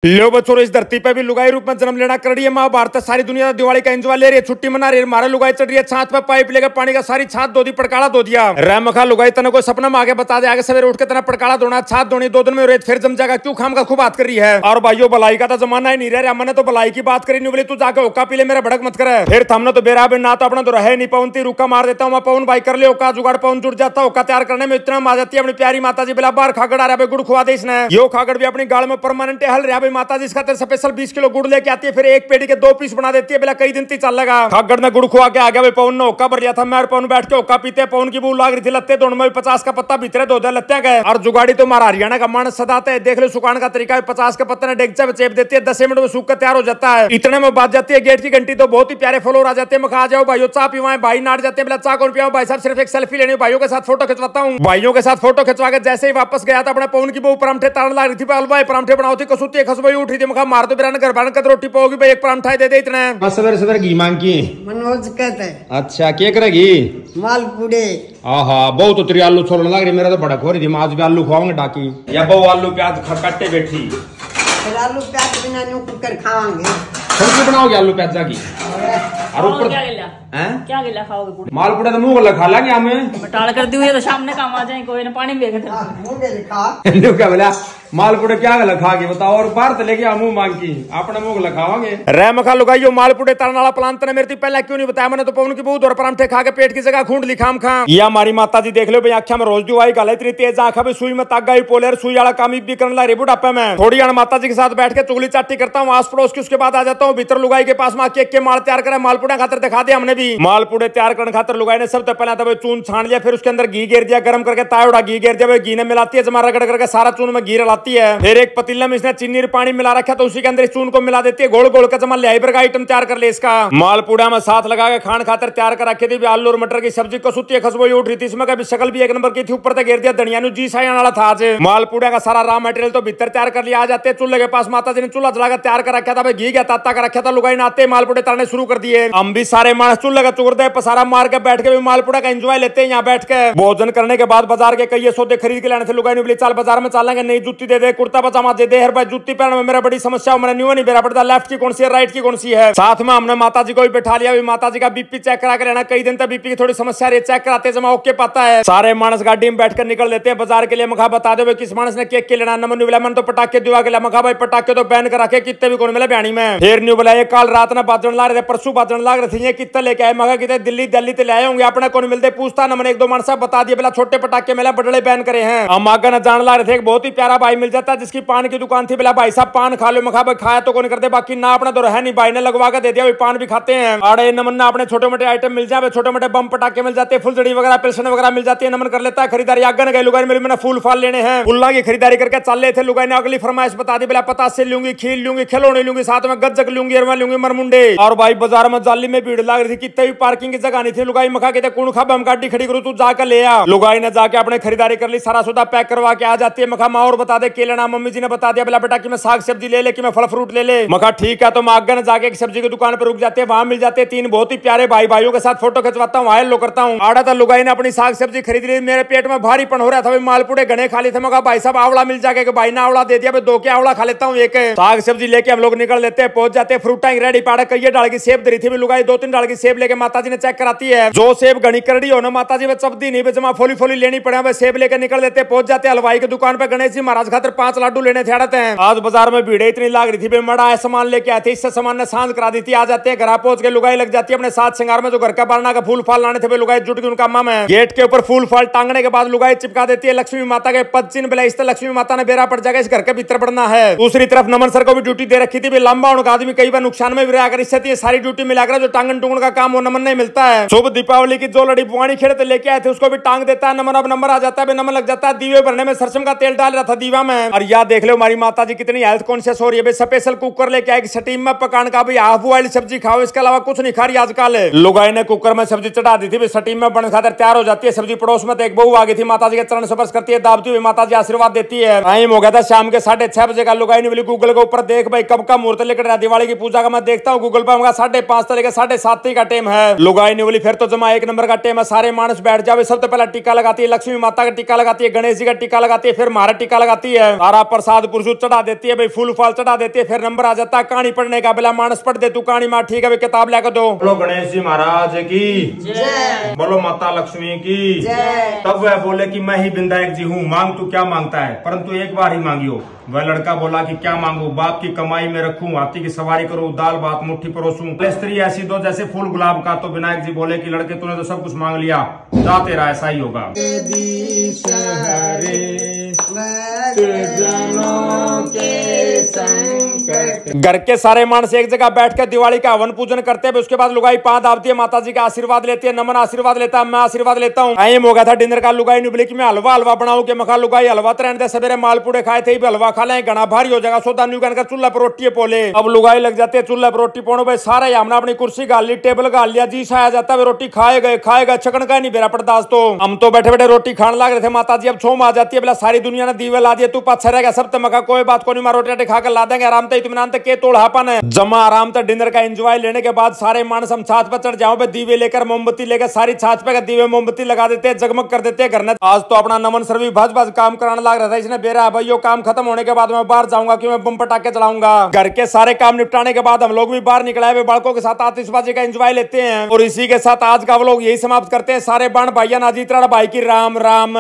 लो बच्चों, इस धरती पे भी लुगाई रूप में जन्म लेना कर रही है महाभारत। सारी दुनिया दिवाली का एंजॉय ले रही है, छुट्टी मना रही है। हमारा लुगाई चढ़ रही है छात पे, पाइप लेकर पानी का सारी छात धो दी, पड़काड़ा धो दिया। रैमखा लुगाई तने कोई सपना में आगे बता दे, आगे सवेरे उठ के तना पड़काड़ा धोना, छात धोनी, 2 दिन में रेत फिर जम जाएगा। क्यों खाम का खूब बात कर रही है। और भाइयों, भलाई का तो जमाना ही नहीं रहा। हमने तो भलाई की बात करी नहीं, बोले तू जाके ओका पी ले, मेरा भड़क मत करे। फिर हमने तो बेरा ना तो अपना तो रहे नहीं पवनती, रुका मार देता हूँ पवन भाई, कर ले ओका जुगाड़, पवन जुड़ जाता। ओका तैयार करने में इतना आ जाती है अपनी प्यारी माता जी। बिला बार खागड़ आ रहा है, गुड़ खुआ दे इसने। यो खागड़ भी अपनी गाड़ में परमानेंट हल रहा है माता जी। इसका स्पेशल 20 किलो गुड़ लेके आती है, फिर एक पेड़ी के 2 पीस बना देती है। बिला कई दिन तक चलेगा। खागड़ ने गुड़ खुआ के आ गया, पवन ने ओका भर लिया था। मैं और पवन बैठ के ओका पीते। पवन की भूख लाग रही थी, लत्ते दोनों में 50 का पत्ता भीतरे दो दे लत्ते गए। और जुगाड़ी तो हमारा हरियाणा का मानस सदाते है। देख लो सुखान का तरीका है, 50 के पत्ते ने डेगचा में चेप देती है, 10 मिनट में सूख कर तैयार हो जाता है। इतने में बात जाती है गेट की घंटी, तो बहुत ही प्यारे फॉलोअर आ जाते हैं। मैं खा जाओ भाइयों, चाय पीवाएं। भाई नाट जाते हैं, बोला चाय कौन पियाओ भाई साहब, सिर्फ एक सेल्फी लेनी। भाइयों के साथ फोटो खिंचवाता हूँ। भाइयों के साथ फोटो खिंचवा के जैसे ही वापस गया था, अपने पवन की बहू परांठे तारन लग रही थी। भाई परांठे बनाओ थी, कसुती खसबई उठ रही थी। मैं मार तो बिरान घर बन कर रोटी पाओगी भाई, एक परांठा दे दे इतना। सवेरे सवेरे घी मांग की मनोज कहते हैं। अच्छा, क्या करेगी? मालपुड़े। आहा, बहुत तो तेरी आलू छोड़ने लग रही, मेरा तो भड़क हो रही थी। आज भी आलू खुआऊंगे डाकी, या बहु आलू प्याज खटकटे बैठी। फिर आलू प्याज बिना न्यू कुकर खावांगे। सब्जी बनाओगे आलू प्याजा की? और ऊपर क्या गिला खाओगे? मालपुड़ा तो मुंह खा लेंगे हमें। टाल कर दी हुई है तो सामने काम आ जाए, कोई ना पानी में क्या बोला? मालपुड़े क्या लखा के बताओ, और बाहर तो लेके मुंह मांग की अपने मुंह लखावांगे। रैमखा लुगाइयो, मालपुड़े तरन वाला प्लान तने मेरे पहले क्यों नहीं बताया? मैंने तो पवन की बहुत और परांठे खा के पेट की जगह खूंड लिखाम खा। या हमारी माता जी देख लो भाई, आंखा में रोज जुआई गला इतनी तेज आंखा भी सुई में तागा ही पोलेर सुई वाला काम भी करने लग रही बुढ़ापे में। थोड़ी माता जी के साथ बैठ के चुगली चाटी करता हूँ आस पड़ोस की, उसके बाद आ जाता हूँ भीतर लुगाई के पास में। केक के माल तैयार करे, मालपुड़ा खातर दिखा दिया हमने भी। मालपुड़े तैयार करने खातर लुगाई ने सबसे पहले तो चून छान लिया, फिर उसके अंदर घी गिर दिया, गर्म करके तायोड़ा घी गिर दिया। घी ने मिलाती है, जमा रगड़ करके सारा चून में घी रलाती है। फिर एक पतीला में इसने चीनी पानी मिला रखा, तो उसी के अंदर इस चून को मिला देती है। गोल गोल का जमा लाइबर का आइटम तैयार कर ले इसका। मालपुड़ा में साथ लगा के खान खातर तैयार कर रखी थी। आलू और मटर की सब्जी कसुती खसबोई उठ रही थी, इसमें कभी शक्ल भी एक नंबर की थी। ऊपर तक घेर दिया धनिया जी साया वाला था। आज मालपुड़ा का सारा रॉ मटेरियल तो भीतर तैयार कर लिया। आ जाते चूल्हे के पास, माता जी ने चूल्हा जलाकर तैयार कर रखा था। घी का ताता का रखा था। लुगाई नाते मालपुड़े तलने शुरू कर दिए। हम भी सारे मानस चूल्हे का चुगड़ दे पसारा मार के बैठ के भी मालपुड़ा का एंजॉय लेते हैं। यहाँ बैठ के भोजन करने के बाद बाजार के कई सौदे खरीद के लाने थे। लुगाई ने बोली चल बाजार में चलेंगे, नई जूती दे दे, कुर्ता पजामा दे दे। हर भाई जूती पहनने में मेरा बड़ी समस्या, मैंने न्यू नहीं बेरा पड़ता, लेफ्ट की कौन सी है राइट की कौन सी है। साथ में हमने माता जी को भी बैठा लिया। माता जी का बीपी चेक करा के लेना, कई दिन तक बीपी की थोड़ी समस्या रही, चेक कराते जमा ओके पाता है। सारे मानस गाड़ी में बैठकर निकल लेते हैं बाजार के लिए। मखा बता दो किस मानस ने केक के लेना, नमन मिला मन तो पटाखे दिवा के लिया। मखा भाई पटाखे तो बैन करा के कितने भी कौन मिला बयानी में। फिर न्यू बुलाए, कल रात में बाजन ला रहे थे, परसों बाजन लाग रहे थे, कितने लेके आए? मगा कितने दिल्ली दिल्ली ते लाए होंगे, अपने कौन मिलते पूछता न। मैंने 1-2 मानसा बता दिया, बोला छोटे पटाखे मिला, बड़े बैन करे हैं। हम आगे न जान ला रहे थे, एक बहुत ही प्यारा भाई मिल जाता जिसकी पान की दुकान थी। बोला भाई साहब पान खा लो। मखा भाई खाया तो कौन करते, बाकी ना अपना तो रहा नहीं, भाई ने लगवा के दे दिया, पान भी खाते हैं। अरे नमन अपने छोटे मोटे आइटम मिल जाए, छोटे मोटे बम पटाखे मिल जाते हैं, फुलझड़ी वगैरह पिल्सन वगैरह मिल जाती है। नमन कर लेता है खरीदारी। आगे न गए लुगाई मेरे मैंने फूल फाल लेने हैं, फुल्ला की खरीदारी करके चल रहे थे। लुगाई ने अगली फरमाइश बता दी, बोला पतासे लूंगी, खीर लूंगी, खिलौने लूंगी, साथ में गज्जक लूंगी, अरवा लूंगी, मरमुंडे। और भाई बाजार में जाली में भीड़ लग रही थी, कितने भी पार्किंग की जगह नहीं थी। लुगाई मखा के कौन खा बम गाड़ी खड़ी करूँ, तू जाकर ले आ। लुगाई ने जाके अपने खरीदारी कर ली, सारा सौदा पैक करवा के आ जाती है। मखा माँ और बता दे के लेना। मम्मी जी ने बता दिया, बोला बेटा कि मैं साग सब्जी ले ले, कि मैं फल फ्रूट ले ले। मखा ठीक है, तो मैं आगे न जाके एक सब्जी की दुकान पर रुक जाते हैं, वहां मिल जाते हैं 3 बहुत ही प्यारे भाइयों के साथ फोटो खिंचवाता हूँ, हेलो करता हूँ। आड़ा था लुगाई ने अपनी साग सब्जी खरीद ली, मेरे पेट में भारीपन हो रहा था। मालपुड़े घने खा ली थे। मगा भाई साहब आवड़ा मिल जाएगा, भाई ने आवड़ा दे दिया, 2 के आवड़ा खा लेता हूँ। एक साग सब्जी लेके हम लोग निकल लेते हैं, पहुंच जाते हैं फ्रूटा रेडी पाड़ा। कई डाल की सेब धरी थी, लुगाई 2-3 डाल की सेब लेके माता जी ने चेक कराती है। जो सेब घनी करड़ी हो ना माता जी में चपदी नहीं, जमा फोली फोली लेनी पड़े, सेब लेकर निकल लेते। पहुंच जाते हलवाई की दुकान पे, गणेश जी महाराज खातर 5 लाडू लेने थे। आज बाजार में भीड़ इतनी लाग रही थी, मड़ा सामान लेके आते, इससे सामान ने सांझ करा दी थी। आ जाते हैं घर, पहुंच के लुगाई लग जाती है अपने साथ श्रृंगार में। जो घर का बारना का फूल फाल लाने थे, लुगाई जुट के उनका माम है। गेट के ऊपर फूल फाल टांगने के बाद लुगाई चिपका देती है लक्ष्मी माता के पद चिन्ह, बोला इससे लक्ष्मी माता ने बेरा पड़ जाएगा, इस घर के भीतर पड़ना है। दूसरी तरफ नमन सर को भी ड्यूटी दे रखी थी, लंबा उनका आदमी कई बार नुकसान में भी रहा कर, इससे सारी ड्यूटी मिलाकर जो टांगन टूंगन का काम वो नमन नहीं मिलता है। शुभ दीपावली की जो लड़ी पुआनी खेड़ते लेके आए थे, उसको भी टांग देता है नमन। अब नंबर आ जाता है, नमन लग जाता है। दीवे भरने में सरसों का तेल डाल रहा था दीवा में। और याद देख लो हमारी माता जी कितनी हेल्थ कॉन्शियस हो रही है। स्पेशल कुकर लेके आए, स्टीम में पकान का भी हाफ बॉइल्ड सब्जी खाओ, इसके अलावा कुछ नहीं खा रही आजकल। लुगाई ने कुकर में सब्जी चढ़ा दी थी, स्टीम में बन खाकर तैयार हो जाती है सब्जी। पड़ोस में तो एक बहू आ गई थी, माता जी के चरण स्पर्श करती है, दाबती हुई माता जी आशीर्वाद देती है। टाइम हो गया था शाम के 6:30 बजे का। लुगाई ने बोली गूगल के ऊपर देख भाई कब का मुहूर्त लेकर रहा दिवाली की पूजा का। मैं देखता हूँ गूगल पर 5:30 से लेकर 7:30 का टाइम है। लुगाई ने बोली फिर तो जमा 1 नंबर का टाइम है, सारे मानस बैठ जावे। सबसे पहला टीका लगाती है लक्ष्मी माता का टीका लगाती है, गणेश जी का टीका लगाती है, फिर हमारा टीका लगाती आती है, सारा प्रसाद पुरुष चढ़ा देती है भाई, फूल फाल चढ़ा देती है, फिर नंबर आ जाता है कहानी पढ़ने का। बेला मानस पढ़ दे तू कहानी माँ, ठीक है भाई किताब लेकर दो। बोलो गणेश जी महाराज की जय। बोलो माता लक्ष्मी की जय। तब वह बोले कि मैं ही विनायक जी हूँ, मांग तू क्या मांगता है, परंतु एक बार ही मांगियो। वह लड़का बोला कि क्या मांगू, बाप की कमाई में रखूं, हाथी की सवारी करूं, दाल भात मुट्ठी परोसूं, स्त्री ऐसी दो जैसे फूल गुलाब का। तो विनायक जी बोले कि लड़के तूने तो सब कुछ मांग लिया, जा तेरा ऐसा ही होगा। घर के सारे मानस एक जगह बैठ कर दिवाली का हवन पूजन करते हैं। उसके बाद लुगाई पांव दाबती है, माता जी का आशीर्वाद लेती है, नमन आशीर्वाद लेता है, मैं आशीर्वाद लेता हूँ। टाइम हो गया था डिनर का, लुगाई ने बोली कि मैं हलवा बनाऊं के मखा। लुगाई हलवा तो रहने दे, सवेरे मालपूड़े खाए थे, हलवा खा लें, घना भारी हो जाएगा, सोदा न्यू कहकर चूल्हा पर रोटी पोले। अब लुगाई लग जाती है चूल्हा पर रोटी पोनो भाई, सारे हमने अपनी कुर्सी गाल ली, टेबल गाल लिया, जी आया जाता है रोटी खाएगा छकन का नहीं बेरा पड़दास। तो हम तो बैठे बैठे रोटी खाने लग रहे थे, माता जी अब छोम आ जाती है, बोला सारी दुनिया ने दीवे ला दिए, तू पाछा रहेगा सब तमका, कोई बात को नहीं, मैं रोटी खाकर ला देंगे आराम से, इत्मीनान तक के तोड़ापन है जमा आराम से। डिनर का एंजॉय लेने के बाद सारे मानस हम छात पर चढ़ जाओ पे, दीवे लेकर मोमबत्ती लेकर सारी छात पे दीवे मोमबत्ती लगा देते हैं, जगमग कर देते हैं घर ने। आज तो अपना नमन सर भी भज काम कराने लग रहा था, इसने बेरा भाई यो काम खत्म होने के बाद मैं बाहर जाऊंगा कि मैं बम पटाखे चलाऊंगा। घर के सारे काम निपटाने के बाद हम लोग भी बाहर निकले हुए बालकों के साथ आतिशबाजी का एंजॉय लेते हैं। और इसी के साथ आज का व्लॉग यही समाप्त करते हैं। सारे बाण भाइया नाजीतरा भाई की राम राम।